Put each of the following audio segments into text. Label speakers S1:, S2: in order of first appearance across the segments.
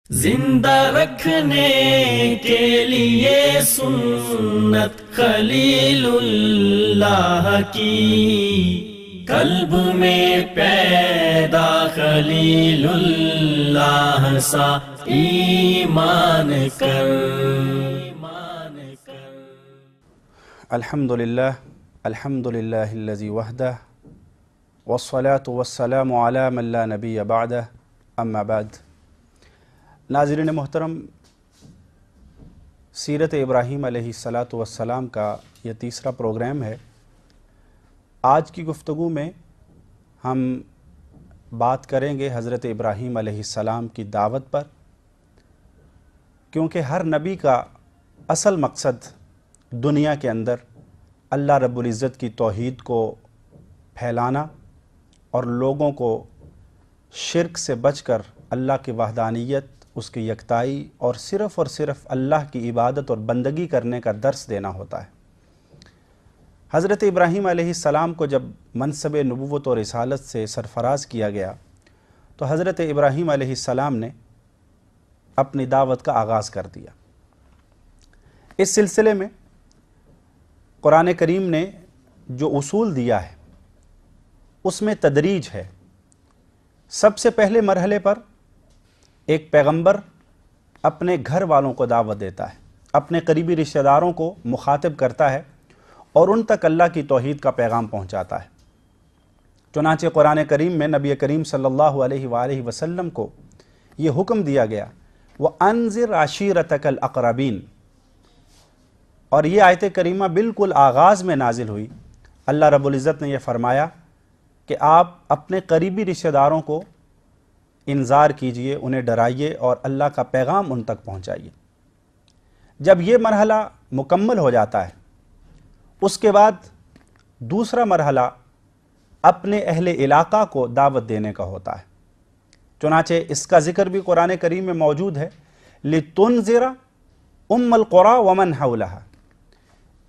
S1: زندہ رکھنے کے لیے سنت خلیل اللہ کی، قلب میں پیدا خلیل اللہ سا ایمان کر۔
S2: الحمدللہ الذی وحدہ والصلاة والسلام علی من لا نبی بعدہ، اما بعد۔ ناظرین محترم، سیرت ابراہیم علیہ السلام کا یہ تیسرا پروگرام ہے۔ آج کی گفتگو میں ہم بات کریں گے حضرت ابراہیم علیہ السلام کی دعوت پر، کیونکہ ہر نبی کا اصل مقصد دنیا کے اندر اللہ رب العزت کی توحید کو پھیلانا اور لوگوں کو شرک سے بچ کر اللہ کی وحدانیت، اس کی یکتائی اور صرف اللہ کی عبادت اور بندگی کرنے کا درس دینا ہوتا ہے۔ حضرت ابراہیم علیہ السلام کو جب منصب نبوت اور رسالت سے سرفراز کیا گیا تو حضرت ابراہیم علیہ السلام نے اپنی دعوت کا آغاز کر دیا۔ اس سلسلے میں قرآن کریم نے جو اصول دیا ہے اس میں تدریج ہے۔ سب سے پہلے مرحلے پر ایک پیغمبر اپنے گھر والوں کو دعوت دیتا ہے، اپنے قریبی رشتہ داروں کو مخاطب کرتا ہے اور ان تک اللہ کی توحید کا پیغام پہنچاتا ہے۔ چنانچہ قرآن کریم میں نبی کریم صلی اللہ علیہ وآلہ وسلم کو یہ حکم دیا گیا وَأَنذِرْ عَشِيرَتَكَ الْأَقْرَبِينَ، اور یہ آیت کریمہ بالکل آغاز میں نازل ہوئی۔ اللہ رب العزت نے یہ فرمایا کہ آپ اپنے قریبی رشتہ داروں کو انذار کیجئے، انہیں ڈرائیے اور اللہ کا پیغام ان تک پہنچائیے۔ جب یہ مرحلہ مکمل ہو جاتا ہے، اس کے بعد دوسرا مرحلہ اپنے اہل علاقہ کو دعوت دینے کا ہوتا ہے۔ چنانچہ اس کا ذکر بھی قرآن کریم میں موجود ہے، لِتُنذِرَ أُمَّ الْقُرَى وَمَنْ حَوْلَهَا،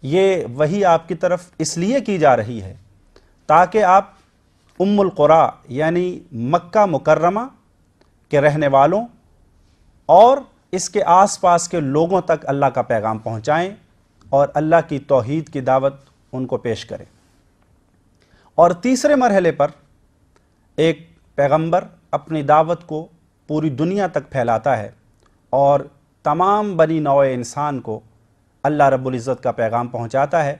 S2: یہ وحی آپ کی طرف اس لیے کی جا رہی ہے تاکہ آپ ام القریٰ یعنی مکہ مکرمہ کے رہنے والوں اور اس کے آس پاس کے لوگوں تک اللہ کا پیغام پہنچائیں اور اللہ کی توحید کی دعوت ان کو پیش کریں۔ اور تیسرے مرحلے پر ایک پیغمبر اپنی دعوت کو پوری دنیا تک پھیلاتا ہے اور تمام بنی نوع انسان کو اللہ رب العزت کا پیغام پہنچاتا ہے۔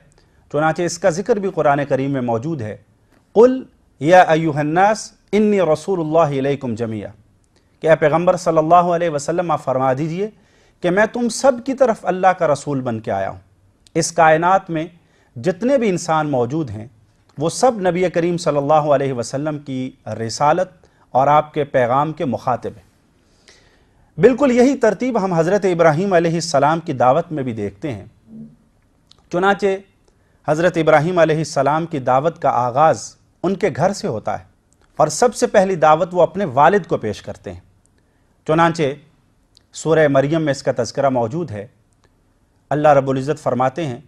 S2: چنانچہ اس کا ذکر بھی قرآن کریم میں موجود ہے، قل یا ایھا الناس انی رسول اللہ الیکم جمیعا، کہ اے پیغمبر صلی اللہ علیہ وسلم آپ فرما دیجئے کہ میں تم سب کی طرف اللہ کا رسول بن کے آیا ہوں۔ اس کائنات میں جتنے بھی انسان موجود ہیں وہ سب نبی کریم صلی اللہ علیہ وسلم کی رسالت اور آپ کے پیغام کے مخاطب ہیں۔ بالکل یہی ترتیب ہم حضرت ابراہیم علیہ السلام کی دعوت میں بھی دیکھتے ہیں۔ چنانچہ حضرت ابراہیم علیہ السلام کی دعوت کا آغاز ان کے گھر سے ہوتا ہے اور سب سے پہلی دعوت وہ اپنے والد کو پیش کرتے ہیں۔ چنانچہ سورہ مریم میں اس کا تذکرہ موجود ہے۔ اللہ رب العزت فرماتے ہیں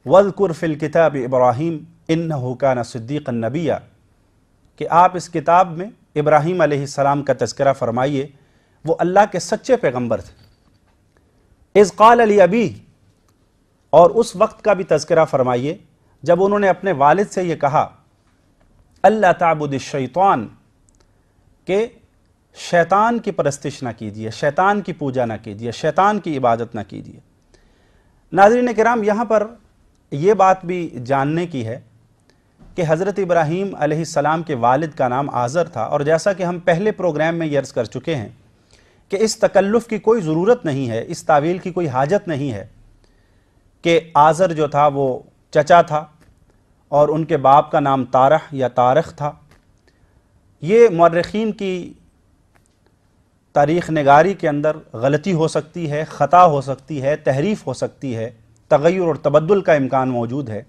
S2: وَاذْكُرْ فِي الْكِتَابِ إِبْرَاهِيمَ إِنَّهُ كَانَ صِدِّيقًا نَبِيًّا، کہ آپ اس کتاب میں ابراہیم علیہ السلام کا تذکرہ فرمائیے، وہ اللہ کے سچے پیغمبر تھے۔ اذ قال لأبیہ، اور اس وقت کا بھی تذکرہ فرمائیے جب انہوں نے اپنے والد سے یہ کہا اللہ تعبد الشیطان، کہ شیطان کی پرستش نہ کیجیے، شیطان کی پوجا نہ کیجیے، شیطان کی عبادت نہ کیجیے۔ ناظرین کرام، یہاں پر یہ بات بھی جاننے کی ہے کہ حضرت ابراہیم علیہ السلام کے والد کا نام آزر تھا، اور جیسا کہ ہم پہلے پروگرام میں یہ عرض کر چکے ہیں کہ اس تکلف کی کوئی ضرورت نہیں ہے، اس تعویل کی کوئی حاجت نہیں ہے کہ آزر جو تھا وہ چچا تھا اور ان کے باپ کا نام تارح یا تارخ تھا۔ یہ مورخین کی تاریخ نگاری کے اندر غلطی ہو سکتی ہے، خطا ہو سکتی ہے، تحریف ہو سکتی ہے، تغیر اور تبدل کا امکان موجود ہے،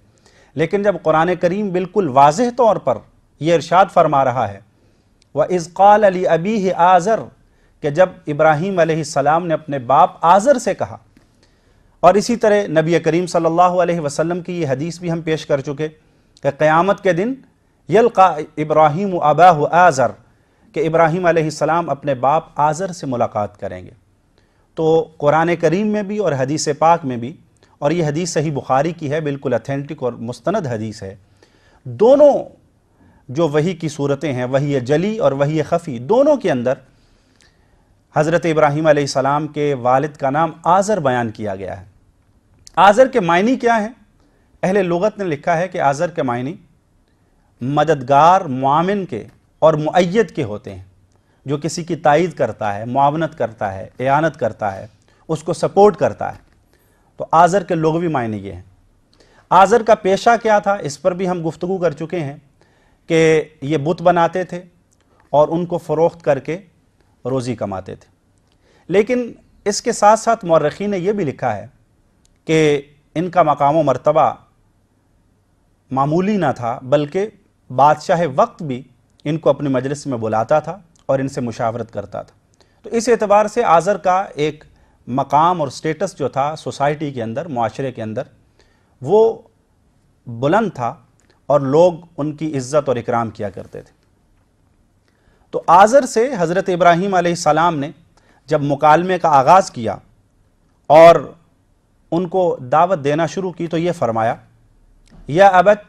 S2: لیکن جب قرآن کریم بالکل واضح طور پر یہ ارشاد فرما رہا ہے وَإِذْ قَالَ لِأَبِيهِ آزر، کہ جب ابراہیم علیہ السلام نے اپنے باپ آزر سے کہا، اور اسی طرح نبی کریم صلی اللہ علیہ وسلم کی یہ حدیث بھی ہم پیش کر چکے کہ قیامت کے دن یلقا ابراہیم اباہ آزر، کہ ابراہیم علیہ السلام اپنے باپ آزر سے ملاقات کریں گے۔ تو قرآن کریم میں بھی اور حدیث پاک میں بھی، اور یہ حدیث صحیح بخاری کی ہے، بالکل اتھینٹک اور مستند حدیث ہے، دونوں جو وحی کی صورتیں ہیں، وحی جلی اور وحی خفی، دونوں کے اندر حضرت ابراہیم علیہ السلام کے والد کا نام آزر بیان کیا گیا ہے۔ آزر کے معنی کیا ہیں؟ اہل لغت نے لکھا ہے کہ آزر کے معنی مددگار، معاون کے اور مؤید کے ہوتے ہیں، جو کسی کی تائید کرتا ہے، معاونت کرتا ہے، اعانت کرتا ہے، اس کو سپورٹ کرتا ہے۔ تو آزر کے لغوی معنی یہ ہیں۔ آزر کا پیشہ کیا تھا، اس پر بھی ہم گفتگو کر چکے ہیں کہ یہ بت بناتے تھے اور ان کو فروخت کر کے روزی کماتے تھے۔ لیکن اس کے ساتھ ساتھ مورخین نے یہ بھی لکھا ہے کہ ان کا مقام و مرتبہ معمولی نہ تھا، بلکہ بادشاہ وقت بھی ان کو اپنی مجلس میں بلاتا تھا اور ان سے مشاورت کرتا تھا۔ تو اس اعتبار سے آزر کا ایک مقام اور سٹیٹس جو تھا سوسائٹی کے اندر، معاشرے کے اندر، وہ بلند تھا اور لوگ ان کی عزت اور اکرام کیا کرتے تھے۔ تو آزر سے حضرت ابراہیم علیہ السلام نے جب مکالمے کا آغاز کیا اور ان کو دعوت دینا شروع کی تو یہ فرمایا، یا ابت،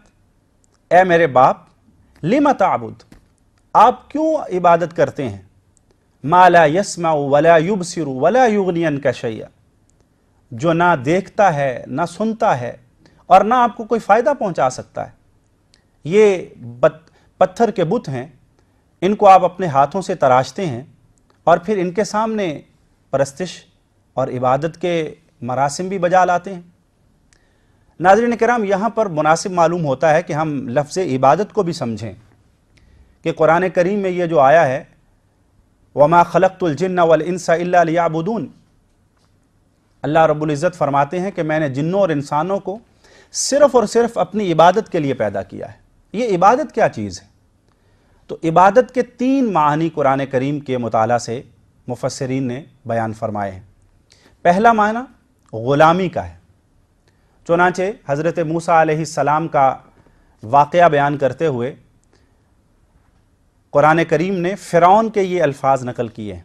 S2: اے میرے باپ، لم تعبد، آپ کیوں عبادت کرتے ہیں، ما لا يسمع ولا يبصر ولا يغني عنك شيئا، جو نہ دیکھتا ہے، نہ سنتا ہے اور نہ آپ کو کوئی فائدہ پہنچا سکتا ہے۔ یہ پتھر کے بت ہیں، ان کو آپ اپنے ہاتھوں سے تراشتے ہیں اور پھر ان کے سامنے پرستش اور عبادت کے مراسم بھی بجا لاتے ہیں۔ ناظرین کرام، یہاں پر مناسب معلوم ہوتا ہے کہ ہم لفظ عبادت کو بھی سمجھیں کہ قرآن کریم میں یہ جو آیا ہے، وَمَا خَلَقْتُ الْجِنَّ وَالْإِنسَ إِلَّا لِيَعْبُدُونَ، اللہ رب العزت فرماتے ہیں کہ میں نے جنوں اور انسانوں کو صرف اور صرف اپنی عبادت کے لیے پیدا کیا ہے۔ یہ عبادت کیا چیز ہے؟ تو عبادت کے 3 معانی قرآن کریم کے مطالعہ سے مفسرین نے بیان فرمائے ہیں۔ پہلا معنی غلامی کا ہے، چنانچہ حضرت موسیٰ علیہ السلام کا واقعہ بیان کرتے ہوئے قرآن کریم نے فرعون کے یہ الفاظ نقل کیے ہیں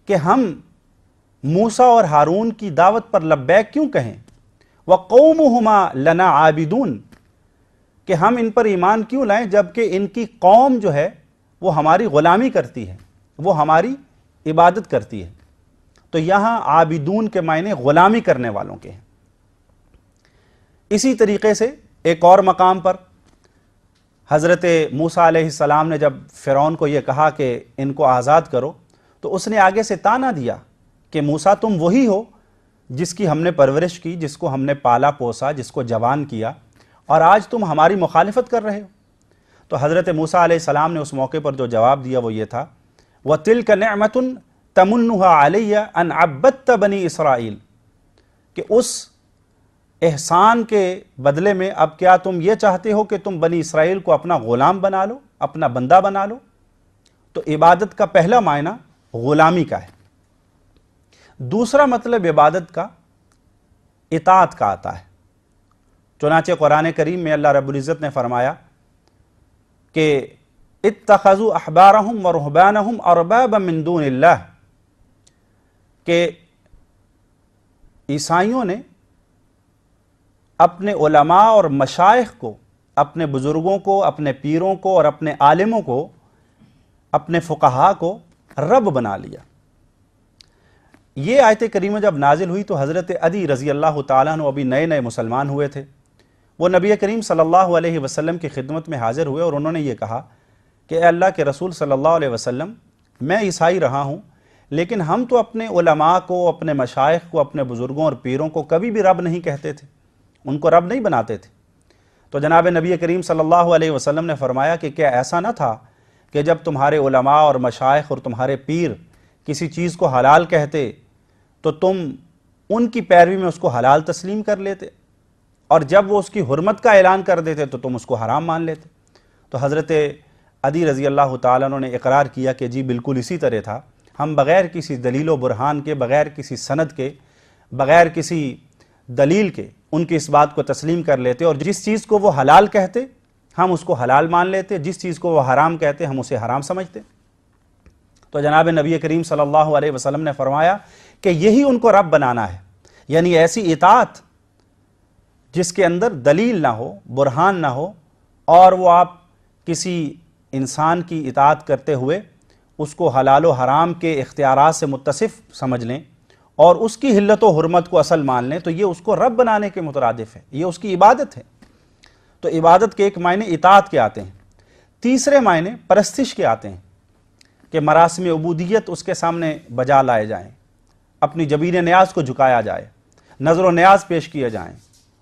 S2: کہ ہم موسیٰ اور ہارون کی دعوت پر لبیک کیوں کہیں، وَقَوْمُهُمَا لَنَا عَابِدُونَ، کہ ہم ان پر ایمان کیوں لائیں جبکہ ان کی قوم جو ہے وہ ہماری غلامی کرتی ہے، وہ ہماری عبادت کرتی ہے۔ تو یہاں عابدون کے معنی غلامی کرنے والوں کے ہیں۔ اسی طریقے سے ایک اور مقام پر حضرت موسیٰ علیہ السلام نے جب فرعون کو یہ کہا کہ ان کو آزاد کرو تو اس نے آگے سے طعنہ دیا کہ موسیٰ تم وہی ہو جس کی ہم نے پرورش کی، جس کو ہم نے پالا پوسا، جس کو جوان کیا، اور آج تم ہماری مخالفت کر رہے ہو۔ تو حضرت موسیٰ علیہ السلام نے اس موقع پر جو جواب دیا وہ یہ تھا، وَتِلْكَ نِعْمَةٌ تَمُنُّهَا عَلَيَّ أَنْ عَبَّدْتَ بَنِي اسرائیل، کہ اس احسان کے بدلے میں اب کیا تم یہ چاہتے ہو کہ تم بنی اسرائیل کو اپنا غلام بنا لو، اپنا بندہ بنا لو۔ تو عبادت کا پہلا معنی غلامی کا ہے۔ دوسرا مطلب عبادت کا اطاعت کا آتا ہے، چنانچہ قرآن کریم میں اللہ رب العزت نے فرمایا کہ اتخذوا احبارهم ورهبانهم اربابا من دون اللہ، کہ عیسائیوں نے اپنے علماء اور مشائخ کو، اپنے بزرگوں کو، اپنے پیروں کو اور اپنے عالموں کو، اپنے فقہاء کو رب بنا لیا۔ یہ آیت کریمہ جب نازل ہوئی تو حضرت عدی رضی اللہ تعالیٰ عنہ ابھی نئے نئے مسلمان ہوئے تھے، وہ نبی کریم صلی اللہ علیہ وسلم کی خدمت میں حاضر ہوئے اور انہوں نے یہ کہا کہ اے اللہ کے رسول صلی اللہ علیہ وسلم، میں عیسائی رہا ہوں لیکن ہم تو اپنے علماء کو، اپنے مشائخ کو، اپنے بزرگوں اور پیروں کو کبھی بھی رب نہیں کہتے تھے، ان کو رب نہیں بناتے تھے۔ تو جناب نبی کریم صلی اللہ علیہ وسلم نے فرمایا کہ کیا ایسا نہ تھا کہ جب تمہارے علماء اور مشائخ اور تمہارے پیر کسی چیز کو حلال کہتے تو تم ان کی پیروی میں اس کو حلال تسلیم کر لیتے، اور جب وہ اس کی حرمت کا اعلان کر دیتے تو تم اس کو حرام مان لیتے؟ تو حضرت عدی رضی اللہ تعالیٰ عنہ نے اقرار کیا کہ جی بالکل اسی طرح تھا، ہم بغیر کسی دلیل و برہان کے، بغیر کسی سند کے، بغیر کسی دلیل کے ان کی اس بات کو تسلیم کر لیتے، اور جس چیز کو وہ حلال کہتے ہم اس کو حلال مان لیتے، جس چیز کو وہ حرام کہتے ہم اسے حرام سمجھتے۔ تو جناب نبی کریم صلی اللہ علیہ وسلم نے فرمایا کہ یہی ان کو رب بنانا ہے، یعنی ایسی اطاعت جس کے اندر دلیل نہ ہو، برہان نہ ہو، اور وہ آپ کسی انسان کی اطاعت کرتے ہوئے اس کو حلال و حرام کے اختیارات سے متصف سمجھ لیں اور اس کی حلت و حرمت کو اصل مان لیں، تو یہ اس کو رب بنانے کے مترادف ہے، یہ اس کی عبادت ہے۔ تو عبادت کے ایک معنی اطاعت کے آتے ہیں، تیسرے معنی پرستش کے آتے ہیں کہ مراسم عبودیت اس کے سامنے بجا لائے جائیں، اپنی جبین نیاز کو جھکایا جائے، نظر و نیاز پیش کیے جائیں،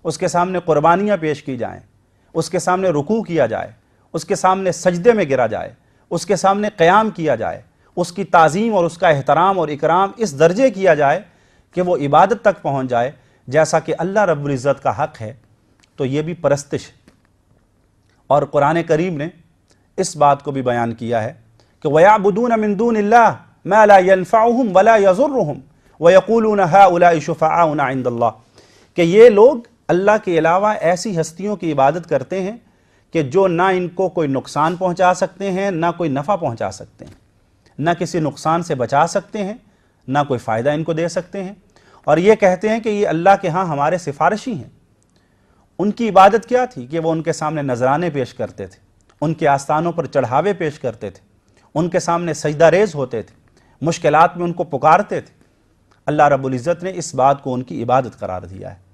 S2: اس کے سامنے قربانیاں پیش کی جائیں، اس کے سامنے رکوع کیا جائے، اس کے سامنے سجدے میں گرا جائے، اس کے سامنے قیام کیا جائے، اس کی تعظیم اور اس کا احترام اور اکرام اس درجے کیا جائے کہ وہ عبادت تک پہنچ جائے جیسا کہ اللہ رب العزت کا حق ہے۔ تو یہ بھی پرستش ہے، اور قرآن کریم نے اس بات کو بھی بیان کیا ہے کہ وَيَعْبُدُونَ مِن دُونِ اللَّهِ مَا لَا يَنْفَعُهُمْ وَلَا يَضُرُّهُمْ وَيَقُولُونَ هَؤُلَاءِ شُفَعَاؤُنَا عِندَ اللَّهِ کہ یہ لوگ اللہ کے علاوہ ایسی ہستیوں کی عبادت کرتے ہیں کہ جو نہ ان کو کوئی نقصان پہنچا سکتے ہیں، نہ کوئی نفع پہنچا سکتے ہیں، نہ کسی نقصان سے بچا سکتے ہیں، نہ کوئی فائدہ ان کو دے سکتے ہیں، اور یہ کہتے ہیں کہ یہ اللہ کے ہاں ہمارے سفارشی ہیں۔ ان کی عبادت کیا تھی کہ وہ ان کے سامنے نذرانے پیش کرتے تھے، ان کے آستانوں پر چڑھاوے پیش کرتے تھے، ان کے سامنے سجدہ ریز ہوتے تھے، مشکلات میں ان کو پکارتے تھے۔ اللہ رب العزت نے اس بات کو ان کی عبادت قرار دیا ہے۔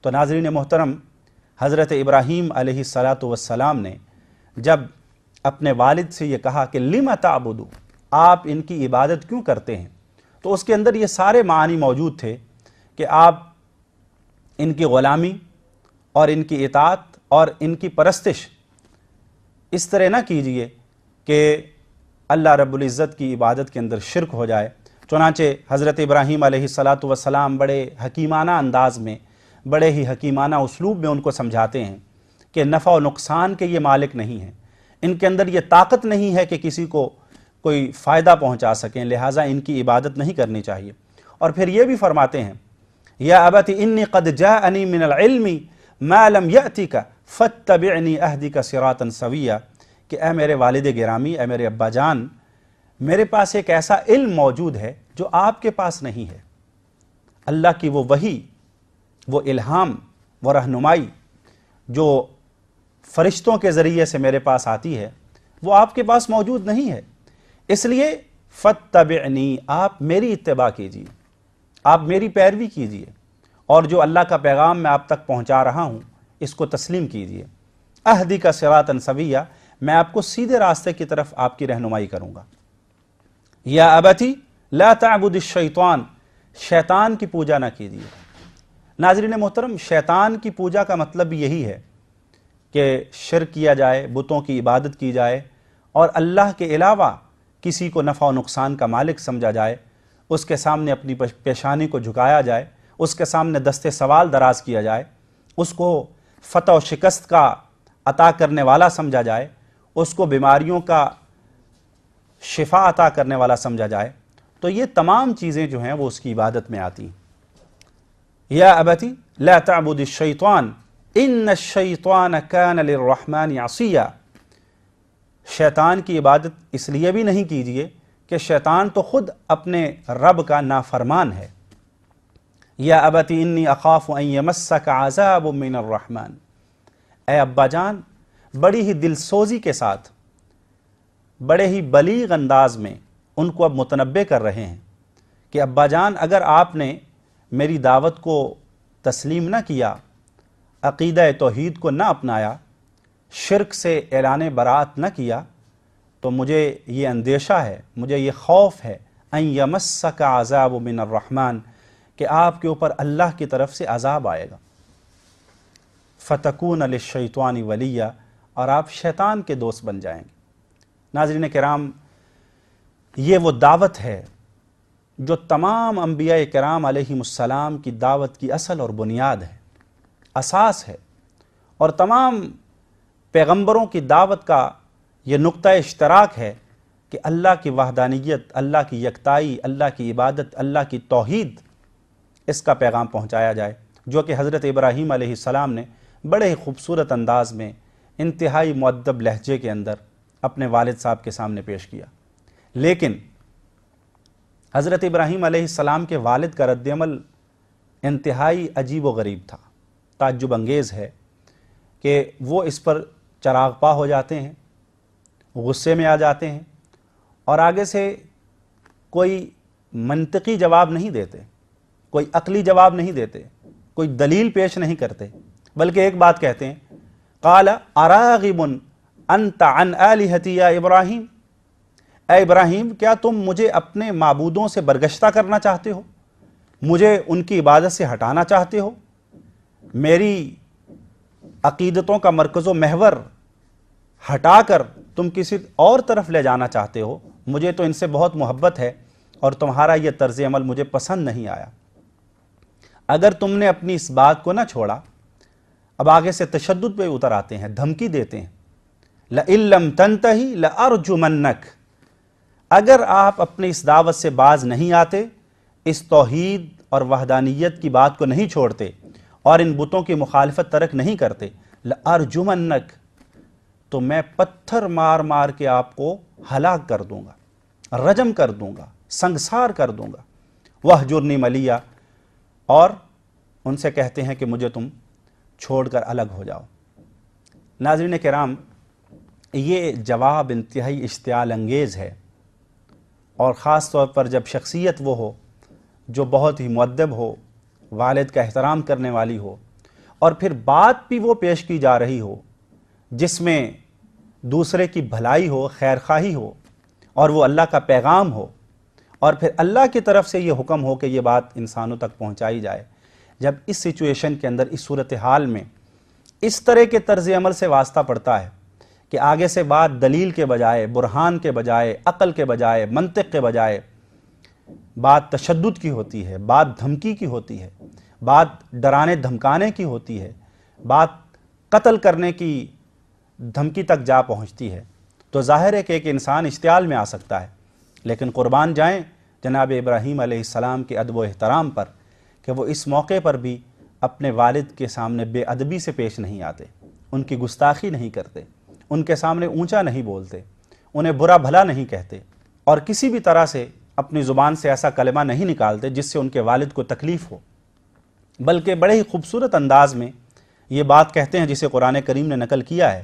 S2: تو ناظرین محترم، حضرت ابراہیم علیہ السلام نے جب اپنے والد سے یہ کہا کہ لِمَ تَعْبُدُ، آپ ان کی عبادت کیوں کرتے ہیں، تو اس کے اندر یہ سارے معانی موجود تھے کہ آپ ان کی غلامی اور ان کی اطاعت اور ان کی پرستش اس طرح نہ کیجئے کہ اللہ رب العزت کی عبادت کے اندر شرک ہو جائے۔ چنانچہ حضرت ابراہیم علیہ السلام بڑے حکیمانہ انداز میں، بڑے ہی حکیمانہ اسلوب میں ان کو سمجھاتے ہیں کہ نفع و نقصان کے یہ مالک نہیں ہیں، ان کے اندر یہ طاقت نہیں ہے کہ کسی کو کوئی فائدہ پہنچا سکیں، لہٰذا ان کی عبادت نہیں کرنی چاہیے۔ اور پھر یہ بھی فرماتے ہیں یا ابت انی قد جاءنی من العلم ما لم یأتک فاتبعنی اہدک صراطا سویا، کہ اے میرے والد گرامی، اے میرے ابا جان، میرے پاس ایک ایسا علم موجود ہے جو آپ کے پاس نہیں ہے۔ اللہ کی وہ وحی، وہ الہام، وہ رہنمائی جو فرشتوں کے ذریعے سے میرے پاس آتی ہے، وہ آپ کے پاس موجود نہیں ہے، اس لیے فاتبعنی، آپ میری اتباع کیجیے، آپ میری پیروی کیجیے، اور جو اللہ کا پیغام میں آپ تک پہنچا رہا ہوں اس کو تسلیم کیجیے۔ اہدک صراطا سویا، میں آپ کو سیدھے راستے کی طرف آپ کی رہنمائی کروں گا۔ یا ابتی لا تعبد الشیطان، شیطان کی پوجا نہ کیجیے۔ ناظرین محترم، شیطان کی پوجا کا مطلب بھی یہی ہے کہ شرک کیا جائے، بتوں کی عبادت کی جائے، اور اللہ کے علاوہ کسی کو نفع و نقصان کا مالک سمجھا جائے، اس کے سامنے اپنی پیشانی کو جھکایا جائے، اس کے سامنے دست سوال دراز کیا جائے، اس کو فتح و شکست کا عطا کرنے والا سمجھا جائے، اس کو بیماریوں کا شفا عطا کرنے والا سمجھا جائے، تو یہ تمام چیزیں جو ہیں وہ اس کی عبادت میں آتی ہیں۔ یا ابتی لا تعبد الشیطان ان الشیطان کان للرحمن عصیا، شیطان کی عبادت اس لیے بھی نہیں کیجیے کہ شیطان تو خود اپنے رب کا نافرمان ہے۔ یا ابتی انی اخاف ان یمسک عذاب من الرحمن، اے ابا جان، بڑی ہی دل سوزی کے ساتھ، بڑے ہی بلیغ انداز میں ان کو اب متنبہ کر رہے ہیں کہ ابا جان، اگر آپ نے میری دعوت کو تسلیم نہ کیا، عقیدہ توحید کو نہ اپنایا، شرک سے اعلان برات نہ کیا، تو مجھے یہ اندیشہ ہے، مجھے یہ خوف ہے، ان یمسک عذاب من الرحمن، کہ آپ کے اوپر اللہ کی طرف سے عذاب آئے گا، فتکون للشیطان ولیا، اور آپ شیطان کے دوست بن جائیں گے۔ ناظرین کرام، یہ وہ دعوت ہے جو تمام انبیاء کرام علیہم السلام کی دعوت کی اصل اور بنیاد ہے، اساس ہے، اور تمام پیغمبروں کی دعوت کا یہ نقطہ اشتراک ہے کہ اللہ کی وحدانیت، اللہ کی یکتائی، اللہ کی عبادت، اللہ کی توحید، اس کا پیغام پہنچایا جائے، جو کہ حضرت ابراہیم علیہ السلام نے بڑے ہی خوبصورت انداز میں، انتہائی مؤدب لہجے کے اندر اپنے والد صاحب کے سامنے پیش کیا۔ لیکن حضرت ابراہیم علیہ السلام کے والد کا رد عمل انتہائی عجیب و غریب تھا، تعجب انگیز ہے کہ وہ اس پر چراغ پا ہو جاتے ہیں، غصے میں آ جاتے ہیں اور آگے سے کوئی منطقی جواب نہیں دیتے، کوئی عقلی جواب نہیں دیتے، کوئی دلیل پیش نہیں کرتے، بلکہ ایک بات کہتے ہیں، قال اراغب انت عن آلہتی یا ابراہیم، اے ابراہیم کیا تم مجھے اپنے معبودوں سے برگشتہ کرنا چاہتے ہو، مجھے ان کی عبادت سے ہٹانا چاہتے ہو، میری عقیدتوں کا مرکز و محور ہٹا کر تم کسی اور طرف لے جانا چاہتے ہو، مجھے تو ان سے بہت محبت ہے اور تمہارا یہ طرز عمل مجھے پسند نہیں آیا۔ اگر تم نے اپنی اس بات کو نہ چھوڑا، اب آگے سے تشدد پہ اتر آتے ہیں، دھمکی دیتے ہیں، لَإِن لَّمْ تَنْتَهِ لَأَرْجُمَنَّكَ، اگر آپ اپنی اس دعوت سے باز نہیں آتے، اس توحید اور وحدانیت کی بات کو نہیں چھوڑتے اور ان بتوں کی مخالفت ترک نہیں کرتے، لَأَرْجُمَنَّكَ، تو میں پتھر مار مار کے آپ کو ہلاک کر دوں گا، رجم کر دوں گا، سنگسار کر دوں گا۔ وَاہْجُرْنِی مَلِیًّا، اور ان سے کہتے ہیں کہ مجھے تم چھوڑ کر الگ ہو جاؤ۔ ناظرین کرام، یہ جواب انتہائی اشتعال انگیز ہے، اور خاص طور پر جب شخصیت وہ ہو جو بہت ہی مؤدب ہو، والد کا احترام کرنے والی ہو، اور پھر بات بھی وہ پیش کی جا رہی ہو جس میں دوسرے کی بھلائی ہو، خیر خواہی ہو، اور وہ اللہ کا پیغام ہو، اور پھر اللہ کی طرف سے یہ حکم ہو کہ یہ بات انسانوں تک پہنچائی جائے۔ جب اس سچویشن کے اندر، اس صورتحال میں اس طرح کے طرز عمل سے واسطہ پڑتا ہے کہ آگے سے بات دلیل کے بجائے، برہان کے بجائے، عقل کے بجائے، منطق کے بجائے بات تشدد کی ہوتی ہے، بات دھمکی کی ہوتی ہے، بات ڈرانے دھمکانے کی ہوتی ہے، بات قتل کرنے کی دھمکی تک جا پہنچتی ہے، تو ظاہر ہے کہ ایک انسان اشتعال میں آ سکتا ہے۔ لیکن قربان جائیں جناب ابراہیم علیہ السلام کے ادب و احترام پر کہ وہ اس موقع پر بھی اپنے والد کے سامنے بے ادبی سے پیش نہیں آتے، ان کی گستاخی نہیں کرتے، ان کے سامنے اونچا نہیں بولتے، انہیں برا بھلا نہیں کہتے، اور کسی بھی طرح سے اپنی زبان سے ایسا کلمہ نہیں نکالتے جس سے ان کے والد کو تکلیف ہو، بلکہ بڑے ہی خوبصورت انداز میں یہ بات کہتے ہیں جسے قرآن کریم نے نقل کیا ہے،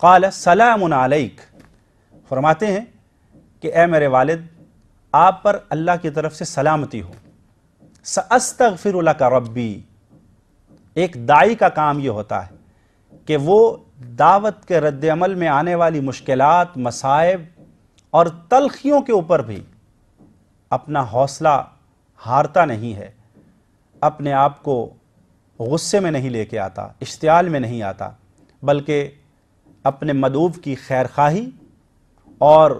S2: قال سلام علیک، فرماتے ہیں کہ اے میرے والد، آپ پر اللہ کی طرف سے سلامتی ہو، سأستغفر لک ربی، ایک داعی کا کام یہ ہوتا ہے کہ وہ دعوت کے رد عمل میں آنے والی مشکلات، مصائب اور تلخیوں کے اوپر بھی اپنا حوصلہ ہارتا نہیں ہے، اپنے آپ کو غصے میں نہیں لے کے آتا، اشتعال میں نہیں آتا، بلکہ اپنے مدعو کی خیر خواہی اور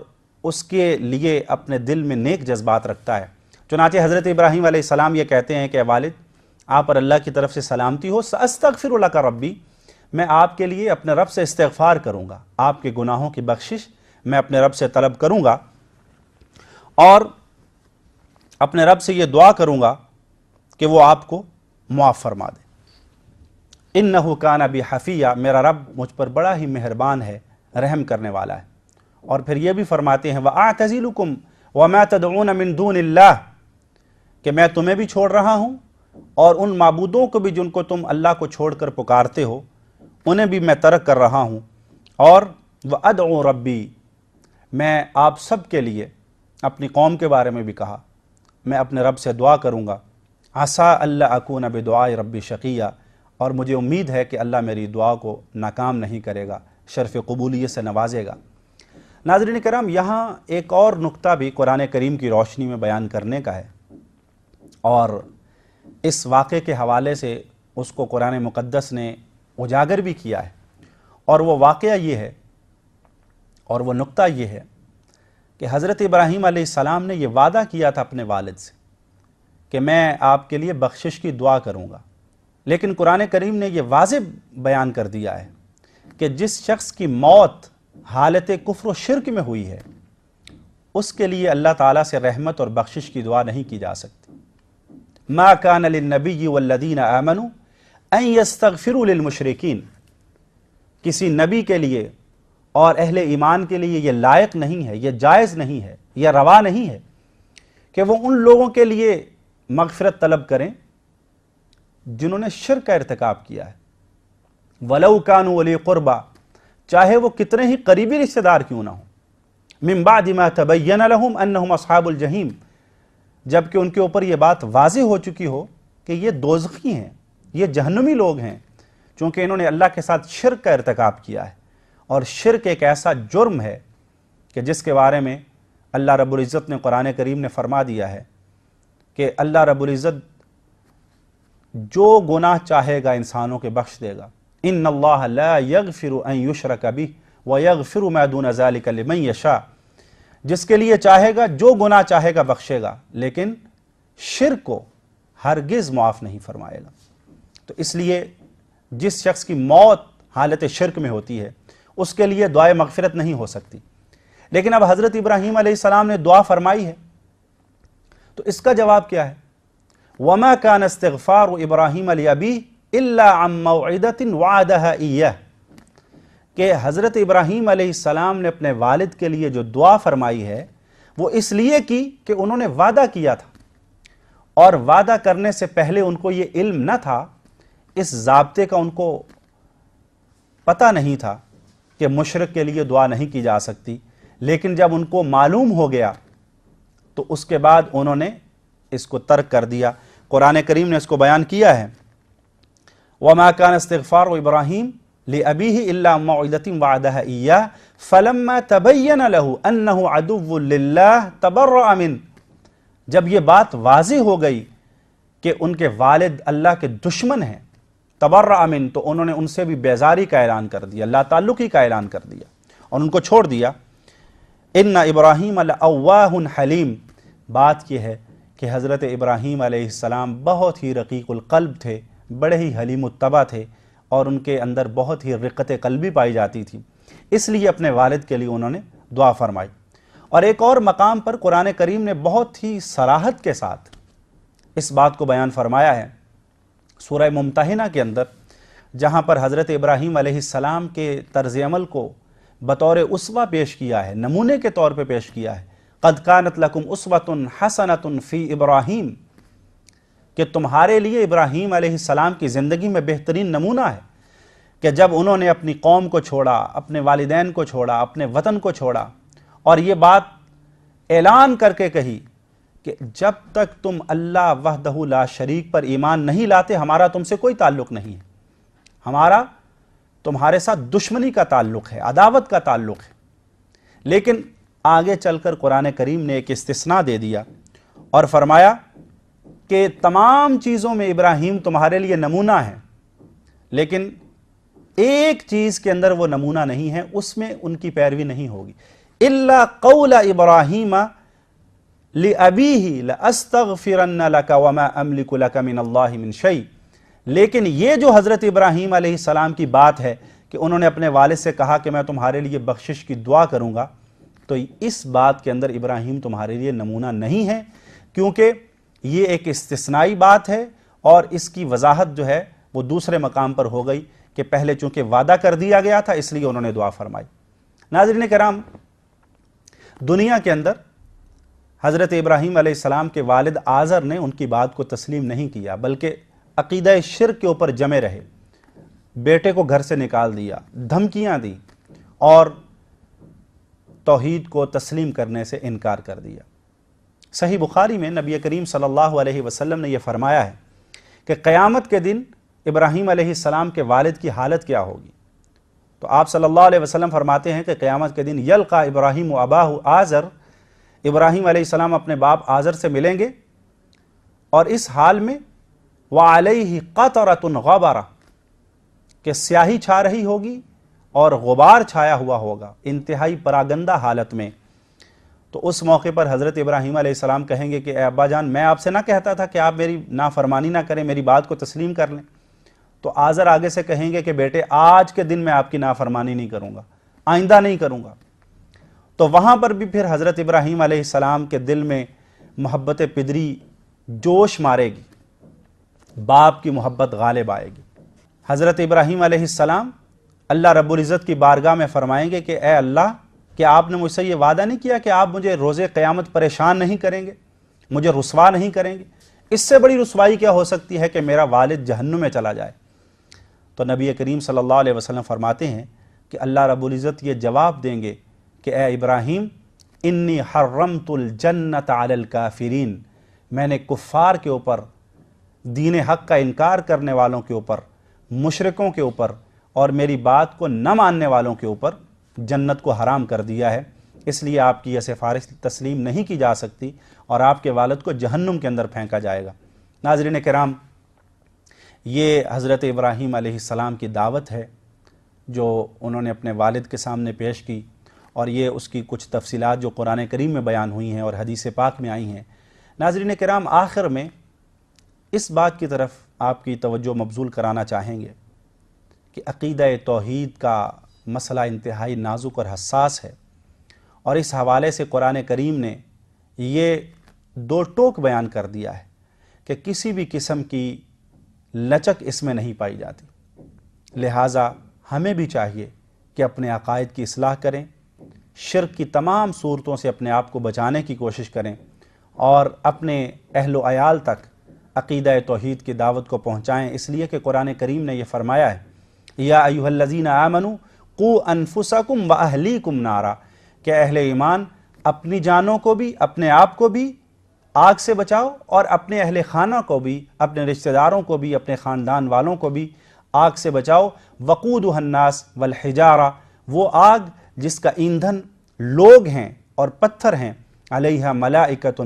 S2: اس کے لیے اپنے دل میں نیک جذبات رکھتا ہے۔ چنانچہ حضرت ابراہیم علیہ السلام یہ کہتے ہیں کہ والد، آپ پر اللہ کی طرف سے سلامتی ہو، سأستغفر لک ربی، میں آپ کے لیے اپنے رب سے استغفار کروں گا، آپ کے گناہوں کی بخشش میں اپنے رب سے طلب کروں گا، اور اپنے رب سے یہ دعا کروں گا کہ وہ آپ کو معاف فرما دے۔ انہ کان بی حفیہ، میرا رب مجھ پر بڑا ہی مہربان ہے، رحم کرنے والا ہے۔ اور پھر یہ بھی فرماتے ہیں وَأَعْتَزِلُكُمْ وَمَا تَدْعُونَ مِن دُونِ اللَّهِ، کہ میں تمہیں بھی چھوڑ رہا ہوں اور ان معبودوں کو بھی جن کو تم اللہ کو چھوڑ کر پکارتے ہو انہیں بھی میں ترک کر رہا ہوں، اور وَأَدْعُو رَبِّي، میں آپ سب کے لیے اپنی قوم کے بارے میں بھی کہا، میں اپنے رب سے دعا کروں گا، عَسَىٰ أَلَّا أَكُونَ بِدُعَاءِ رَبِّي شَقِيًّا، اور مجھے امید ہے کہ اللہ میری دعا کو ناکام نہیں کرے گا، شرف قبولیت سے نوازے گا۔ ناظرین کرام، یہاں ایک اور نقطہ بھی قرآن کریم کی روشنی میں بیان کرنے کا ہے، اور اس واقعے کے حوالے سے اس کو قرآن مقدس نے اجاگر بھی کیا ہے، اور وہ واقعہ یہ ہے اور وہ نقطہ یہ ہے کہ حضرت ابراہیم علیہ السلام نے یہ وعدہ کیا تھا اپنے والد سے کہ میں آپ کے لیے بخشش کی دعا کروں گا، لیکن قرآن کریم نے یہ واضح بیان کر دیا ہے کہ جس شخص کی موت حالت کفر و شرک میں ہوئی ہے اس کے لیے اللہ تعالیٰ سے رحمت اور بخشش کی دعا نہیں کی جا سکتی۔ ما کان للنبی والذین آمنوا ان یستغفروا للمشرکین، کسی نبی کے لیے اور اہل ایمان کے لیے یہ لائق نہیں ہے، یہ جائز نہیں ہے، یہ روا نہیں ہے کہ وہ ان لوگوں کے لیے مغفرت طلب کریں جنہوں نے شرک کا ارتکاب کیا ہے، وَلَوْ كَانُوا وَلِي قُرْبَى، چاہے وہ کتنے ہی قریبی رشتہ دار کیوں نہ ہوں، مِن بَعْدِ مَا تَبَيَّنَ لَهُمْ أَنَّهُمْ أَصْحَابُ الْجَحِيمِ، جبکہ ان کے اوپر یہ بات واضح ہو چکی ہو کہ یہ دوزخی ہیں، یہ جہنمی لوگ ہیں، چونکہ انہوں نے اللہ کے ساتھ شرک کا ارتکاب کیا ہے۔ اور شرک ایک ایسا جرم ہے کہ جس کے بارے میں اللہ رب العزت نے قرآن کریم نے فرما دیا ہے کہ اللہ رب العزت جو گناہ چاہے گا انسانوں کے بخش دے گا، ان اللہ لا یغفر ان یشرک بہ ویغفر ما دون ذلک لمن یشاء، جس کے لیے چاہے گا، جو گناہ چاہے گا بخشے گا، لیکن شرک کو ہرگز معاف نہیں فرمائے گا۔ تو اس لیے جس شخص کی موت حالت شرک میں ہوتی ہے اس کے لیے دعائے مغفرت نہیں ہو سکتی۔ لیکن اب حضرت ابراہیم علیہ السلام نے دعا فرمائی ہے تو اس کا جواب کیا ہے؟ وَمَا كَانَ اسْتِغْفَارُ إِبْرَاهِيمَ لِأَبِيهِ إِلَّا عَن مَّوْعِدَةٍ وَعَدَهَا إِيَّاهُ، کہ حضرت ابراہیم علیہ السلام نے اپنے والد کے لیے جو دعا فرمائی ہے وہ اس لیے کی کہ انہوں نے وعدہ کیا تھا، اور وعدہ کرنے سے پہلے ان کو یہ علم نہ تھا، اس ضابطے کا ان کو پتہ نہیں تھا کہ مشرک کے لیے دعا نہیں کی جا سکتی، لیکن جب ان کو معلوم ہو گیا تو اس کے بعد انہوں نے اس کو ترک کر دیا۔ قرآن کریم نے اس کو بیان کیا ہے، وَمَا كَانَ اسْتِغْفَارُ إِبْرَاهِيمَ لِأَبِيهِ إِلَّا عَن مَّوْعِدَةٍ وَعَدَهَا إِيَّاهُ فَلَمَّا تَبَيَّنَ لَهُ أَنَّهُ عَدُوٌّ لِلَّهِ تَبَرَّأَ مِنْهُ، جب یہ بات واضح ہو گئی کہ ان کے والد اللہ کے دشمن ہیں، تبرأ من، تو انہوں نے ان سے بھی بیزاری کا اعلان کر دیا، اللہ تعلقی کا اعلان کر دیا اور ان کو چھوڑ دیا۔ ان ابراہیم لأواہ حلیم، بات یہ ہے کہ حضرت ابراہیم علیہ السلام بہت ہی رقیق القلب تھے، بڑے ہی حلیم الطبع تھے، اور ان کے اندر بہت ہی رقت قلبی پائی جاتی تھی، اس لیے اپنے والد کے لیے انہوں نے دعا فرمائی۔ اور ایک اور مقام پر قرآن کریم نے بہت ہی صراحت کے ساتھ اس بات کو بیان فرمایا ہے، سورہ ممتحنہ کے اندر، جہاں پر حضرت ابراہیم علیہ السلام کے طرز عمل کو بطور اسوہ پیش کیا ہے، نمونے کے طور پہ پیش کیا ہے، قد کانت لکم اسوۃ حسنۃ فی ابراہیم، کہ تمہارے لیے ابراہیم علیہ السلام کی زندگی میں بہترین نمونہ ہے کہ جب انہوں نے اپنی قوم کو چھوڑا، اپنے والدین کو چھوڑا، اپنے وطن کو چھوڑا، اور یہ بات اعلان کر کے کہی کہ جب تک تم اللہ وحدہ لا شریک پر ایمان نہیں لاتے ہمارا تم سے کوئی تعلق نہیں ہے، ہمارا تمہارے ساتھ دشمنی کا تعلق ہے، عداوت کا تعلق ہے۔ لیکن آگے چل کر قرآن کریم نے ایک استثناء دے دیا اور فرمایا کہ تمام چیزوں میں ابراہیم تمہارے لیے نمونہ ہے، لیکن ایک چیز کے اندر وہ نمونہ نہیں ہے، اس میں ان کی پیروی نہیں ہوگی۔ الا قول ابراہیم لأبیہ لأستغفرن لک وما املک لک من اللہ من شیء، لیکن یہ جو حضرت ابراہیم علیہ السلام کی بات ہے کہ انہوں نے اپنے والد سے کہا کہ میں تمہارے لیے بخشش کی دعا کروں گا، تو اس بات کے اندر ابراہیم تمہارے لیے نمونہ نہیں ہے، کیونکہ یہ ایک استثنائی بات ہے، اور اس کی وضاحت جو ہے وہ دوسرے مقام پر ہو گئی کہ پہلے چونکہ وعدہ کر دیا گیا تھا اس لیے انہوں نے دعا فرمائی۔ ناظرین کرام، دنیا کے اندر حضرت ابراہیم علیہ السلام کے والد آزر نے ان کی بات کو تسلیم نہیں کیا، بلکہ عقیدہ شرک کے اوپر جمے رہے، بیٹے کو گھر سے نکال دیا، دھمکیاں دی، اور توحید کو تسلیم کرنے سے انکار کر دیا۔ صحیح بخاری میں نبی کریم صلی اللہ علیہ وسلم نے یہ فرمایا ہے کہ قیامت کے دن ابراہیم علیہ السلام کے والد کی حالت کیا ہوگی؟ تو آپ صلی اللہ علیہ وسلم فرماتے ہیں کہ قیامت کے دن یلقا ابراہیم و اباہ آزر، ابراہیم علیہ السلام اپنے باپ آزر سے ملیں گے، اور اس حال میں وعلیہ قطرۃ غبرہ، کہ سیاہی چھا رہی ہوگی اور غبار چھایا ہوا ہوگا، انتہائی پراگندہ حالت میں۔ تو اس موقع پر حضرت ابراہیم علیہ السلام کہیں گے کہ اے ابا جان، میں آپ سے نہ کہتا تھا کہ آپ میری نافرمانی نہ کریں، میری بات کو تسلیم کر لیں؟ تو آزر آگے سے کہیں گے کہ بیٹے آج کے دن میں آپ کی نافرمانی نہیں کروں گا، آئندہ نہیں کروں گا۔ تو وہاں پر بھی پھر حضرت ابراہیم علیہ السلام کے دل میں محبت پدری جوش مارے گی، باپ کی محبت غالب آئے گی۔ حضرت ابراہیم علیہ السلام اللہ رب العزت کی بارگاہ میں فرمائیں گے کہ اے اللہ، کہ آپ نے مجھ سے یہ وعدہ نہیں کیا کہ آپ مجھے روز قیامت پریشان نہیں کریں گے؟ مجھے رسوا نہیں کریں گے؟ اس سے بڑی رسوائی کیا ہو سکتی ہے کہ میرا والد جہنم میں چلا جائے؟ تو نبی کریم صلی اللہ علیہ وسلم فرماتے ہیں کہ اللہ رب العزت یہ جواب دیں گے کہ اے ابراہیم، انی حرمت الجنت علی الکافرین، میں نے کفار کے اوپر، دین حق کا انکار کرنے والوں کے اوپر، مشرکوں کے اوپر اور میری بات کو نہ ماننے والوں کے اوپر جنت کو حرام کر دیا ہے، اس لیے آپ کی یہ سفارش تسلیم نہیں کی جا سکتی اور آپ کے والد کو جہنم کے اندر پھینکا جائے گا۔ ناظرین کرام، یہ حضرت ابراہیم علیہ السلام کی دعوت ہے جو انہوں نے اپنے والد کے سامنے پیش کی، اور یہ اس کی کچھ تفصیلات جو قرآن کریم میں بیان ہوئی ہیں اور حدیث پاک میں آئی ہیں۔ ناظرین کرام، آخر میں اس بات کی طرف آپ کی توجہ مبذول کرانا چاہیں گے کہ عقیدہ توحید کا مسئلہ انتہائی نازک اور حساس ہے، اور اس حوالے سے قرآن کریم نے یہ دو ٹوک بیان کر دیا ہے کہ کسی بھی قسم کی لچک اس میں نہیں پائی جاتی۔ لہٰذا ہمیں بھی چاہیے کہ اپنے عقائد کی اصلاح کریں، شرک کی تمام صورتوں سے اپنے آپ کو بچانے کی کوشش کریں، اور اپنے اہل و عیال تک عقیدہ توحید کی دعوت کو پہنچائیں، اس لیے کہ قرآن کریم نے یہ فرمایا ہے، یا ایھا الذین آمنوا قوا انفسکم واہلیکم نارا، کہ اہل ایمان اپنی جانوں کو بھی، اپنے آپ کو بھی آگ سے بچاؤ، اور اپنے اہل خانہ کو بھی، اپنے رشتہ داروں کو بھی، اپنے خاندان والوں کو بھی آگ سے بچاؤ۔ وقودھا الناس والحجارہ، وہ آگ جس کا ایندھن لوگ ہیں اور پتھر ہیں، علیہا ملائکۃ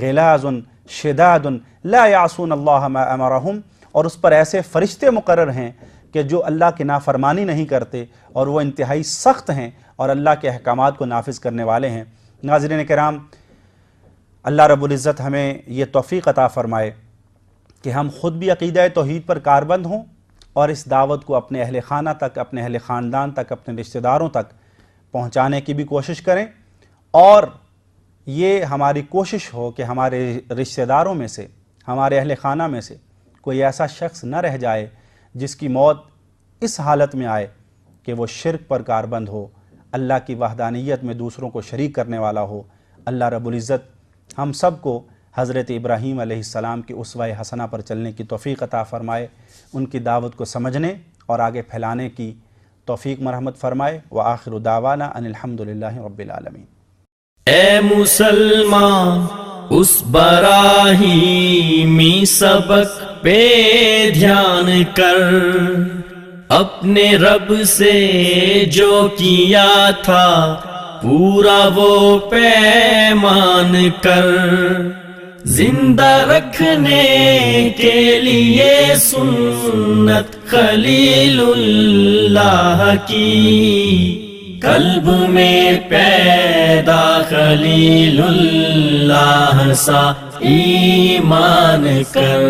S2: غلاظ شداد لا یعصون اللہ ما امرہم، اور اس پر ایسے فرشتے مقرر ہیں کہ جو اللہ کی نافرمانی نہیں کرتے، اور وہ انتہائی سخت ہیں اور اللہ کے احکامات کو نافذ کرنے والے ہیں۔ ناظرین کرام، اللہ رب العزت ہمیں یہ توفیق عطا فرمائے کہ ہم خود بھی عقیدہ توحید پر کاربند ہوں، اور اس دعوت کو اپنے اہل خانہ تک، اپنے اہل خاندان تک، اپنے رشتہ داروں تک پہنچانے کی بھی کوشش کریں، اور یہ ہماری کوشش ہو کہ ہمارے رشتہ داروں میں سے، ہمارے اہل خانہ میں سے کوئی ایسا شخص نہ رہ جائے جس کی موت اس حالت میں آئے کہ وہ شرک پر کاربند ہو، اللہ کی وحدانیت میں دوسروں کو شریک کرنے والا ہو۔ اللہ رب العزت ہم سب کو حضرت ابراہیم علیہ السلام کی اسوہ حسنہ پر چلنے کی توفیق عطا فرمائے، ان کی دعوت کو سمجھنے اور آگے پھیلانے کی توفیق مرحمت فرمائے۔ وآخر دعوانا ان الحمدللہ رب العالمین۔
S1: اے مسلمان، اس براہیمی سبق پہ دھیان کر، اپنے رب سے جو کیا تھا پورا وہ پیمان کر، زندہ رکھنے کے لیے سنت خلیل اللہ کی، قلب میں پیدا خلیل اللہ سا ایمان کر۔